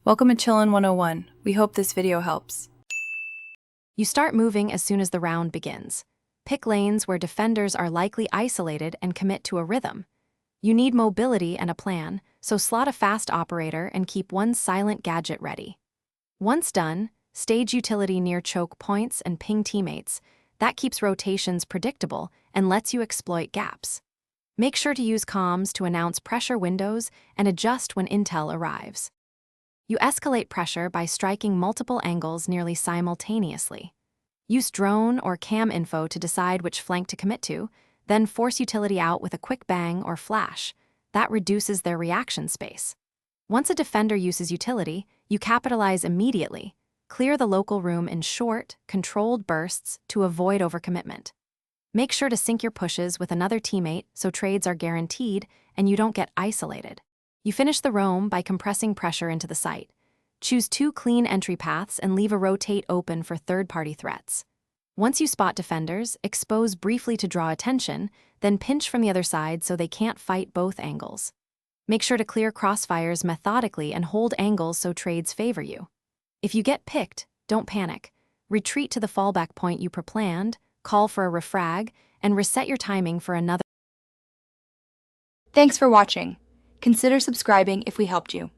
Welcome to Chillin' 101. We hope this video helps. You start moving as soon as the round begins. Pick lanes where defenders are likely isolated and commit to a rhythm. You need mobility and a plan, so slot a fast operator and keep one silent gadget ready. Once done, stage utility near choke points and ping teammates. That keeps rotations predictable and lets you exploit gaps. Make sure to use comms to announce pressure windows and adjust when intel arrives. You escalate pressure by striking multiple angles nearly simultaneously. Use drone or cam info to decide which flank to commit to, then force utility out with a quick bang or flash. That reduces their reaction space. Once a defender uses utility, you capitalize immediately. Clear the local room in short, controlled bursts to avoid overcommitment. Make sure to sync your pushes with another teammate so trades are guaranteed and you don't get isolated. You finish the roam by compressing pressure into the site. Choose 2 clean entry paths and leave a rotate open for third-party threats. Once you spot defenders, expose briefly to draw attention, then pinch from the other side so they can't fight both angles. Make sure to clear crossfires methodically and hold angles so trades favor you. If you get picked, don't panic. Retreat to the fallback point you pre-planned, call for a refrag, and reset your timing for another. Thanks for watching. Consider subscribing if we helped you.